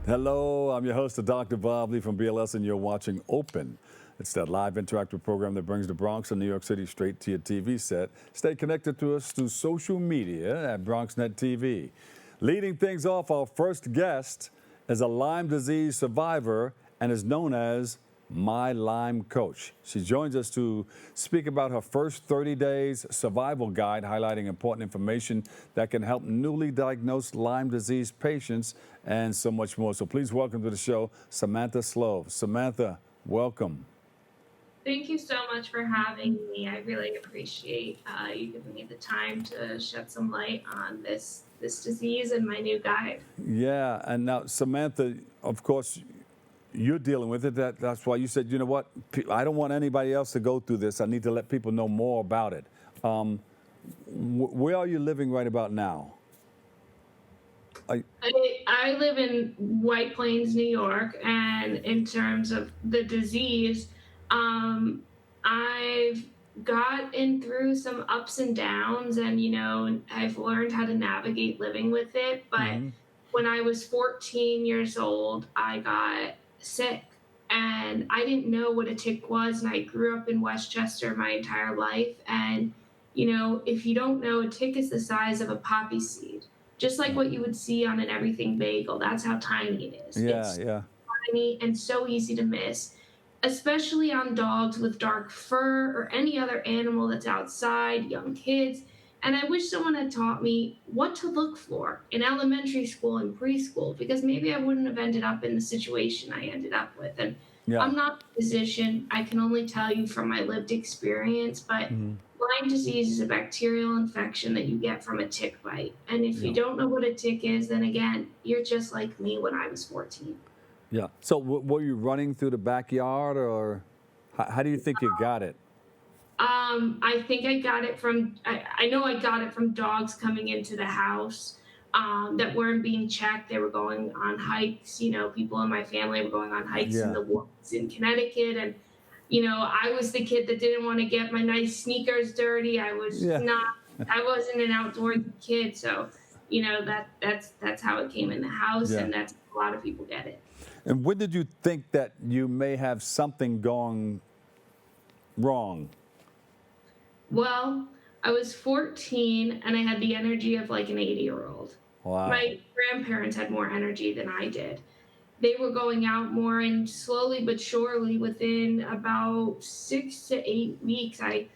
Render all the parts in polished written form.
Hello, I'm your host, Dr. Bob Lee from BLS, and you're watching Open. It's that live interactive program that brings the Bronx and New York City straight to your TV set. Stay connected to us through social media at BronxNet TV. Leading things off, our first guest is a Lyme disease survivor and is known as My Lyme Coach. She joins us to speak about her first 30 days survival guide, highlighting important information that can help newly diagnosed Lyme disease patients and so much more. So please welcome to the show, Samantha Sloves. Samantha, welcome. Thank you so much for having me. I really appreciate you giving me the time to shed some light on this disease and my new guide. Yeah, and now, Samantha, of course, you're dealing with it. That's why you said, you know what, I don't want anybody else to go through this. I need to let people know more about it. Where are you living right about now? I live in White Plains, New York, and in terms of the disease, I've gotten through some ups and downs, and I've learned how to navigate living with it. But Mm-hmm. when I was 14 years old, I got sick, and I didn't know what a tick was. And I grew up in Westchester my entire life, and if you don't know, a tick is the size of a poppy seed, just like what you would see on an everything bagel. That's how tiny it is. Yeah, It's yeah. tiny and so easy to miss, especially on dogs with dark fur or any other animal that's outside, young kids. And I wish someone had taught me what to look for in elementary school and preschool, because maybe I wouldn't have ended up in the situation I ended up with. And Yeah. I'm not a physician. I can only tell you from my lived experience, but Mm-hmm. Lyme disease is a bacterial infection that you get from a tick bite. And if you Yeah. don't know what a tick is, then again, you're just like me when I was 14. Yeah. So were you running through the backyard, or how do you think you got it? I think I got it from, I know I got it from dogs coming into the house that weren't being checked. They were going on hikes. People in my family were going on hikes in Yeah. the woods in Connecticut. And, I was the kid that didn't want to get my nice sneakers dirty. Yeah. I wasn't an outdoorsy kid. So, that's how it came in the house. Yeah. And that's how a lot of people get it. And when did you think that you may have something going wrong? Well, I was 14 and I had the energy of like an 80-year-old. Wow. My grandparents had more energy than I did. They were going out more, and slowly but surely, within about 6 to 8 weeks, I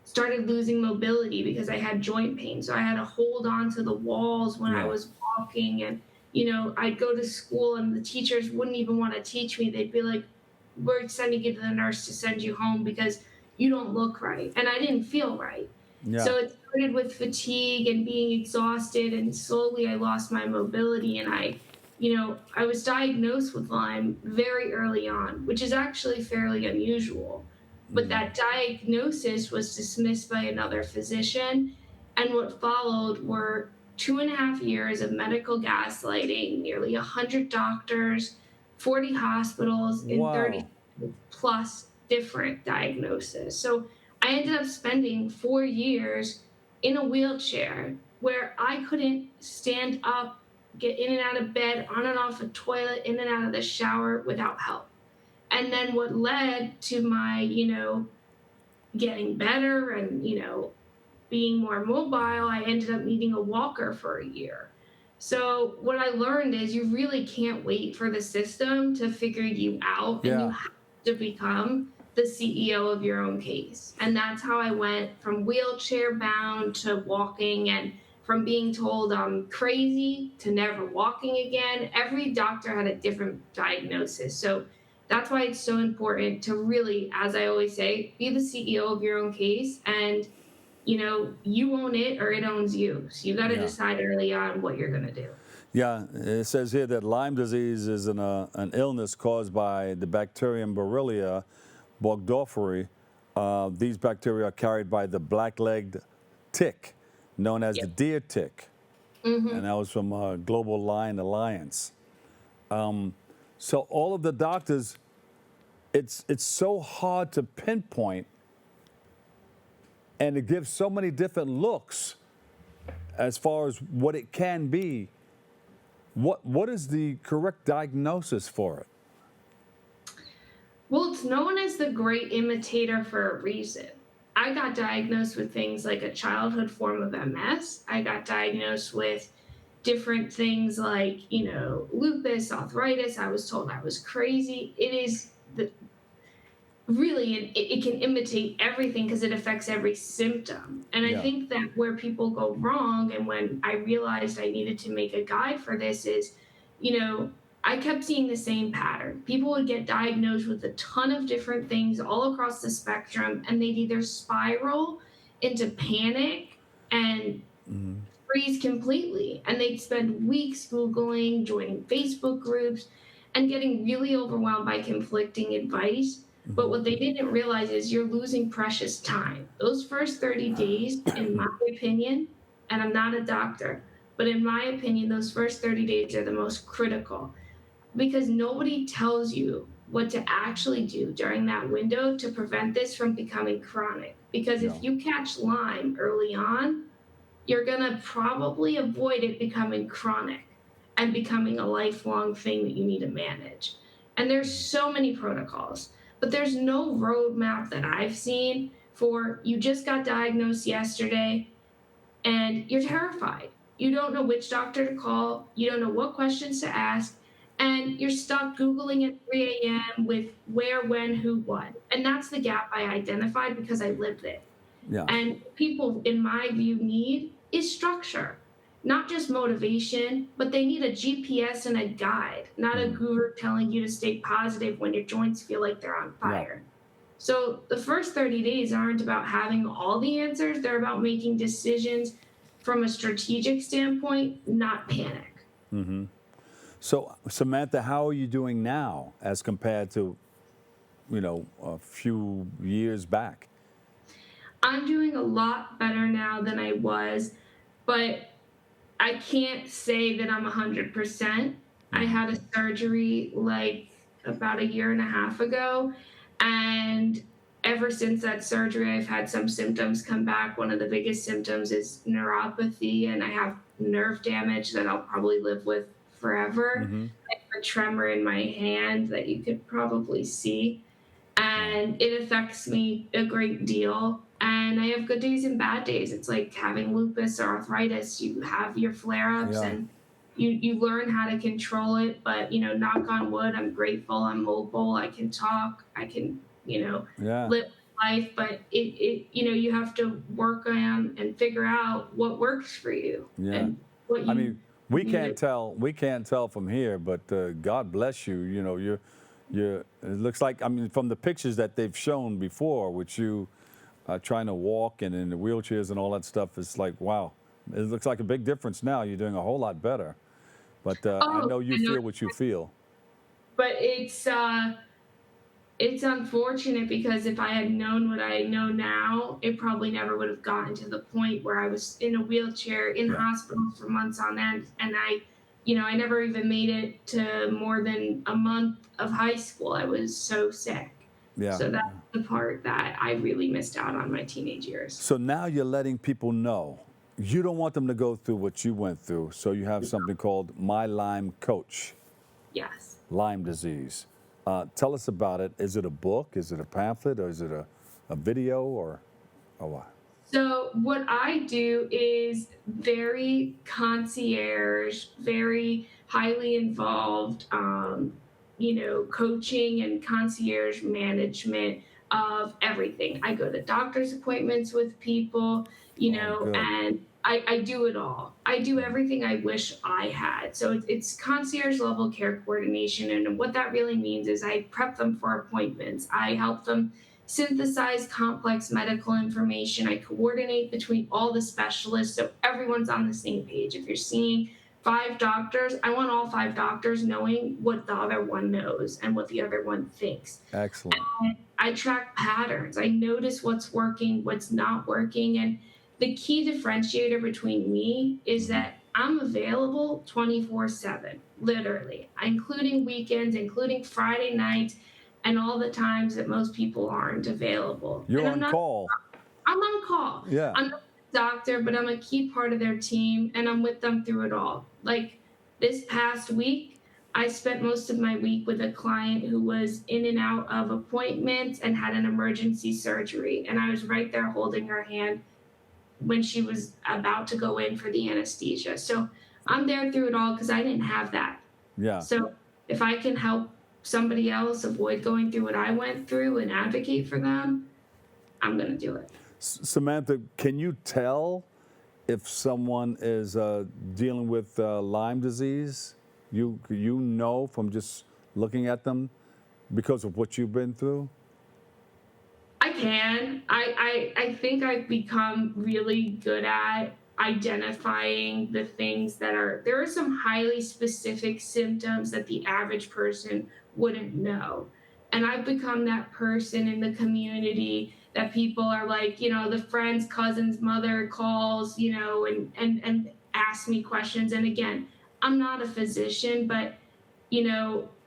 started losing mobility because I had joint pain. So I had to hold on to the walls when I Yeah. was walking. And, I'd go to school and the teachers wouldn't even want to teach me. They'd be like, "We're sending you to the nurse to send you home because you don't look right." And I didn't feel right. Yeah. So it started with fatigue and being exhausted, and slowly I lost my mobility. And I was diagnosed with Lyme very early on, which is actually fairly unusual. But Mm. that diagnosis was dismissed by another physician. And what followed were 2.5 years of medical gaslighting, nearly 100 doctors, 40 hospitals, and 30 Wow. plus different diagnoses. So I ended up spending 4 years in a wheelchair where I couldn't stand up, get in and out of bed, on and off a toilet, in and out of the shower without help. And then what led to my, getting better and, being more mobile, I ended up needing a walker for a year. So what I learned is you really can't wait for the system to figure you out, and you Yeah. have to become the CEO of your own case. And that's how I went from wheelchair bound to walking, and from being told I'm crazy to never walking again. Every doctor had a different diagnosis. So that's why it's so important to really, as I always say, be the CEO of your own case. And you own it or it owns you. So you got to Yeah. decide early on what you're going to do. Yeah. It says here that Lyme disease is an illness caused by the bacterium Borrelia burgdorferi. These bacteria are carried by the black-legged tick, known as the Yep. deer tick, and Hmm. that was from Global Lion Alliance. So all of the doctors, it's so hard to pinpoint, and it gives so many different looks as far as what it can be. What is the correct diagnosis for it? Well, it's known as the great imitator for a reason. I got diagnosed with things like a childhood form of MS. I got diagnosed with different things like, lupus, arthritis. I was told I was crazy. It is really, it can imitate everything because it affects every symptom. And I Yeah. think that where people go wrong, and when I realized I needed to make a guide for this, is, I kept seeing the same pattern. People would get diagnosed with a ton of different things all across the spectrum, and they'd either spiral into panic and Hmm. freeze completely. And they'd spend weeks Googling, joining Facebook groups, and getting really overwhelmed by conflicting advice. But Hmm. what they didn't realize is you're losing precious time. Those first 30 days, in my opinion, and I'm not a doctor, but in my opinion, those first 30 days are the most critical because nobody tells you what to actually do during that window to prevent this from becoming chronic. Because Yeah. if you catch Lyme early on, you're going to probably avoid it becoming chronic and becoming a lifelong thing that you need to manage. And there's so many protocols, but there's no roadmap that I've seen for you just got diagnosed yesterday and you're terrified. You don't know which doctor to call, you don't know what questions to ask, and you're stuck Googling at 3 a.m. with where, when, who, what. And that's the gap I identified because I lived it. Yeah. And people, in my view, need is structure, not just motivation, but they need a GPS and a guide, not a guru telling you to stay positive when your joints feel like they're on Yeah. fire. So the first 30 days aren't about having all the answers. They're about making decisions from a strategic standpoint, not panic. Hmm. So, Samantha, how are you doing now as compared to, a few years back? I'm doing a lot better now than I was, but I can't say that I'm 100%. I had a surgery like about a year and a half ago, and ever since that surgery, I've had some symptoms come back. One of the biggest symptoms is neuropathy, and I have nerve damage that I'll probably live with forever. Hmm. I have a tremor in my hand that you could probably see, and it affects me a great deal. And I have good days and bad days. It's like having lupus or arthritis. You have your flare-ups Yeah. and you learn how to control it. But, knock on wood, I'm grateful. I'm mobile. I can talk. I can, Yeah. live life. But you have to work on and figure out what works for you Yeah. and what I you mean, we need can't to. tell. We can't tell from here, but God bless you. You're. It looks like. I mean, from the pictures that they've shown before, with you trying to walk and in the wheelchairs and all that stuff, it's like, wow. It looks like a big difference now. You're doing a whole lot better. But I Oh, know you I know. feel what you feel. But it's unfortunate because if I had known what I know now, it probably never would have gotten to the point where I was in a wheelchair in Yeah. hospital for months on end. And I never even made it to more than a month of high school. I was so sick. Yeah. So that's the part that I really missed out on my teenage years. So now you're letting people know you don't want them to go through what you went through. So you have something called My Lyme Coach. Yes. Lyme disease. Tell us about it. Is it a book? Is it a pamphlet? Or is it a video? Or what? So what I do is very concierge, very highly involved, coaching and concierge management of everything. I go to doctor's appointments with people, Oh, good. and I do it all. I do everything I wish I had. So it's concierge level care coordination. And what that really means is I prep them for appointments. I help them synthesize complex medical information. I coordinate between all the specialists so everyone's on the same page. If you're seeing 5 doctors, I want all 5 doctors knowing what the other one knows and what the other one thinks. Excellent. And I track patterns. I notice what's working, what's not working. And the key differentiator between me is that I'm available 24/7, literally, including weekends, including Friday nights, and all the times that most people aren't available. You're And on call. I'm on call. Yeah. I'm not a doctor, but I'm a key part of their team, and I'm with them through it all. Like, This past week, I spent most of my week with a client who was in and out of appointments and had an emergency surgery. And I was right there holding her hand when she was about to go in for the anesthesia. So I'm there through it all because I didn't have that. Yeah. So if I can help somebody else avoid going through what I went through and advocate for them, I'm going to do it. Samantha, can you tell if someone is dealing with Lyme disease? You know from just looking at them because of what you've been through? I can. I think I've become really good at identifying the things that there are some highly specific symptoms that the average person wouldn't know. And I've become that person in the community that people are like, the friend's cousin's mother calls, and asks me questions. And again, I'm not a physician, but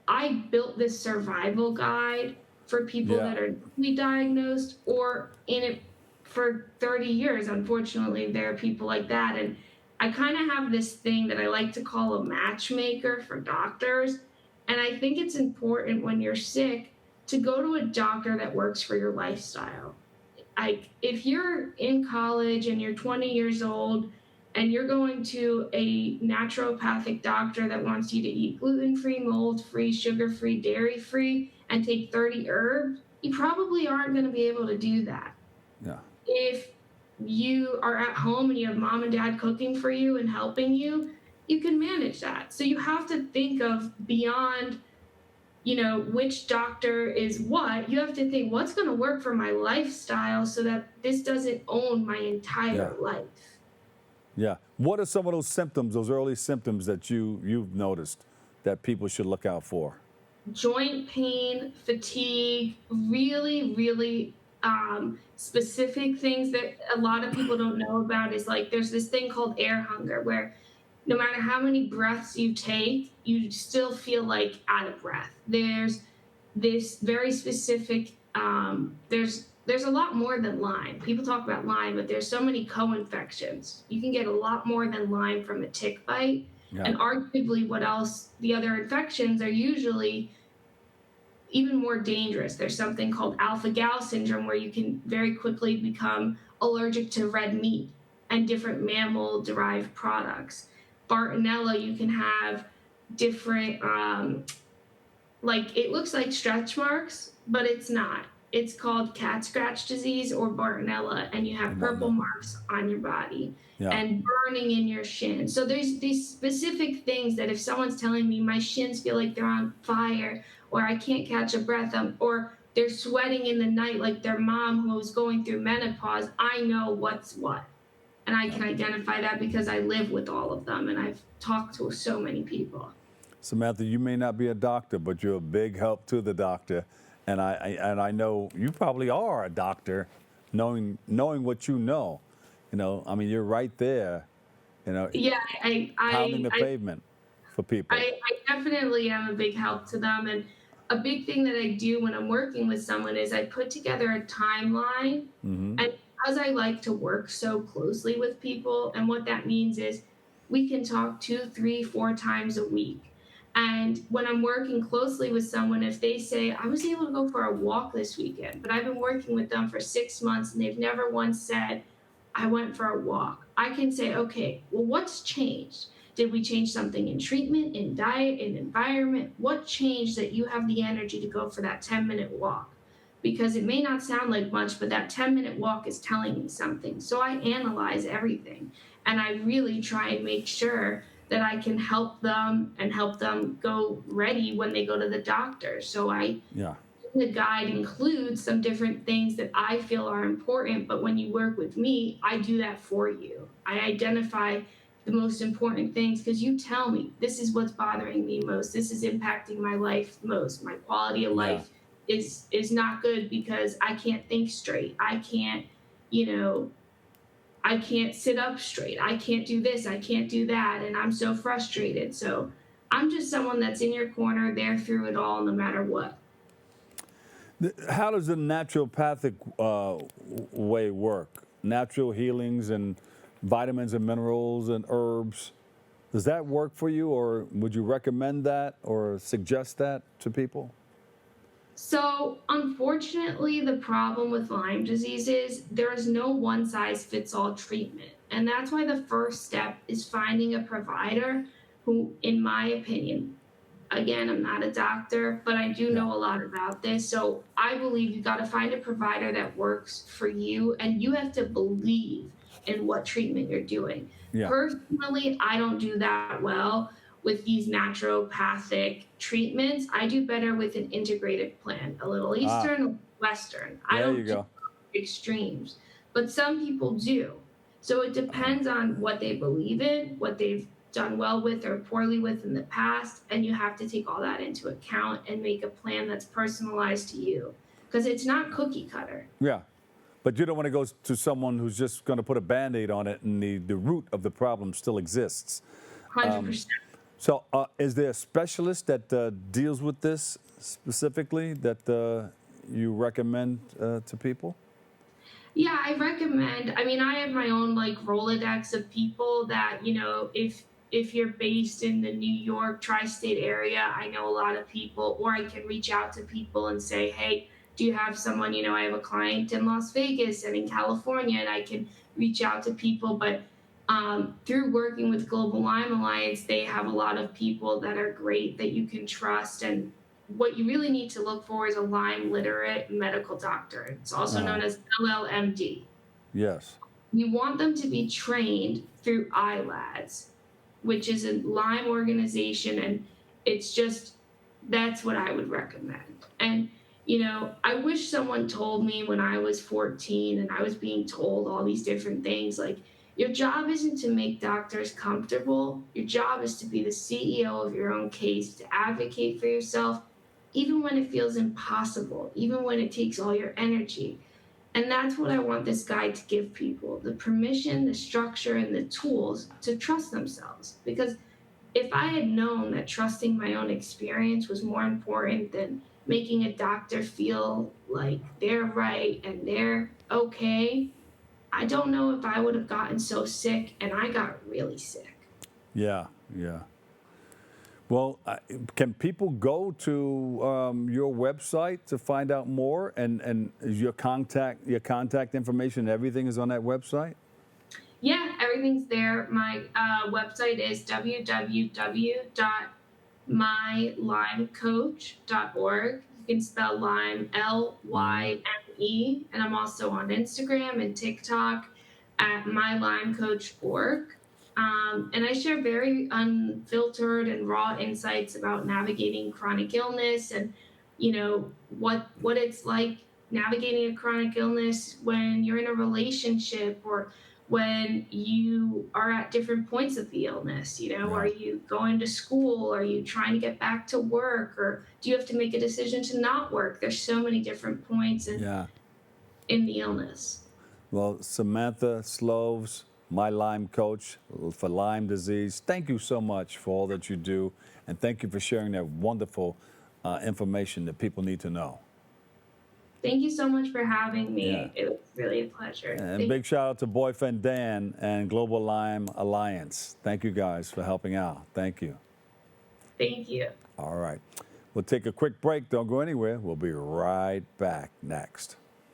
I built this survival guide for people Yeah. that are newly diagnosed or in it for 30 years. Unfortunately, there are people like that. And I kind of have this thing that I like to call a matchmaker for doctors. And I think it's important when you're sick to go to a doctor that works for your lifestyle. Like if you're in college and you're 20 years old and you're going to a naturopathic doctor that wants you to eat gluten-free, mold-free, sugar-free, dairy-free, and take 30 herbs, you probably aren't going to be able to do that. Yeah. If you are at home and you have mom and dad cooking for you and helping you, you can manage that. So you have to think of beyond, which doctor is what. You have to think, what's going to work for my lifestyle so that this doesn't own my entire life. Yeah. What are some of those symptoms, those early symptoms that you've noticed that people should look out for? Joint pain, fatigue, really, really specific things that a lot of people don't know about is like there's this thing called air hunger where no matter how many breaths you take, you still feel like out of breath. There's this very specific, there's a lot more than Lyme. People talk about Lyme, but there's so many co-infections. You can get a lot more than Lyme from a tick bite. Yeah. And arguably the other infections are usually even more dangerous. There's something called alpha-gal syndrome where you can very quickly become allergic to red meat and different mammal-derived products. Bartonella, you can have different, it looks like stretch marks, but it's not. It's called cat scratch disease or Bartonella, and you have purple marks on your body and burning in your shin. So there's these specific things that if someone's telling me my shins feel like they're on fire, or I can't catch a breath, or they're sweating in the night like their mom who's going through menopause, I know what's what. And I can identify that because I live with all of them and I've talked to so many people. Samantha, you may not be a doctor, but you're a big help to the doctor. And I know you probably are a doctor, knowing what you know. You're right there, Yeah, pounding the pavement for people. I definitely am a big help to them. And a big thing that I do when I'm working with someone is I put together a timeline. Mm-hmm. And because I like to work so closely with people, and what that means is we can talk 2, 3, 4 times a week. And when I'm working closely with someone, if they say, I was able to go for a walk this weekend, but I've been working with them for 6 months and they've never once said, I went for a walk, I can say, okay, well, what's changed? Did we change something in treatment, in diet, in environment? What changed that you have the energy to go for that 10-minute walk? Because it may not sound like much, but that 10-minute walk is telling me something. So I analyze everything, and I really try and make sure that I can help them and help them go ready when they go to the doctor. So the guide includes some different things that I feel are important, but when you work with me, I do that for you. I identify the most important things because you tell me, this is what's bothering me most. This is impacting my life most. My quality of life is not good because I can't think straight. I can't sit up straight. I can't do this. I can't do that. And I'm so frustrated. So I'm just someone that's in your corner, there through it all, no matter what. How does the naturopathic way work? Natural healings and vitamins and minerals and herbs. Does that work for you, or would you recommend that or suggest that to people? So, unfortunately, the problem with Lyme disease is there is no one size fits all treatment. And that's why the first step is finding a provider who, in my opinion, again, I'm not a doctor, but I do Yeah. know a lot about this. So, I believe you got to find a provider that works for you, and you have to believe in what treatment you're doing. Yeah. Personally, I don't do that well with these naturopathic treatments. I do better with an integrated plan, a little Ah, Eastern, a little Western. I there you don't do go. extremes, but some people do. So it Uh, depends on what they believe in, what they've done well with or poorly with in the past, and you have to take all that into account and make a plan that's personalized to you, because it's not cookie cutter. yeah. But you don't want to go to someone who's just going to put a Band-Aid on it and the root of the problem still exists. 100%. So is there a specialist that deals with this specifically that you recommend to people? Yeah, I recommend. I mean, I have my own like Rolodex of people that, if you're based in the New York tri-state area, I know a lot of people, or I can reach out to people and say, "Hey, do you have someone, I have a client in Las Vegas and in California," and I can reach out to people. But through working with Global Lyme Alliance, they have a lot of people that are great that you can trust. And what you really need to look for is a Lyme literate medical doctor. It's also Uh-huh. known as LLMD. Yes. You want them to be trained through ILADS, which is a Lyme organization, and it's just that's what I would recommend. And I wish someone told me when I was 14 and I was being told all these different things, like, your job isn't to make doctors comfortable. Your job is to be the CEO of your own case, to advocate for yourself, even when it feels impossible, even when it takes all your energy. And that's what I want this guide to give people: the permission, the structure, and the tools to trust themselves. Because if I had known that trusting my own experience was more important than making a doctor feel like they're right and they're okay, I don't know if I would have gotten so sick, and I got really sick. Yeah. Yeah. Well, can people go to your website to find out more? And is your contact information, everything is on that website? Yeah, everything's there. My website is www.mylymecoach.org. You can spell Lyme Hmm. Lyme, and I'm also on Instagram and TikTok at mylymecoach.org. And I share very unfiltered and raw insights about navigating chronic illness, and what it's like navigating a chronic illness when you're in a relationship, or when you are at different points of the illness. Are Yeah. you going to school? Are you trying to get back to work? Or do you have to make a decision to not work? There's so many different points Yeah. in the illness. Well, Samantha Sloves, my Lyme coach for Lyme disease, thank you so much for all that you do. And thank you for sharing that wonderful information that people need to know. Thank you so much for having Yeah. me. It was really a pleasure. And big shout out to boyfriend Dan and Global Lyme Alliance. Thank you guys for helping out. Thank you. Thank you. All right. We'll take a quick break. Don't go anywhere. We'll be right back next.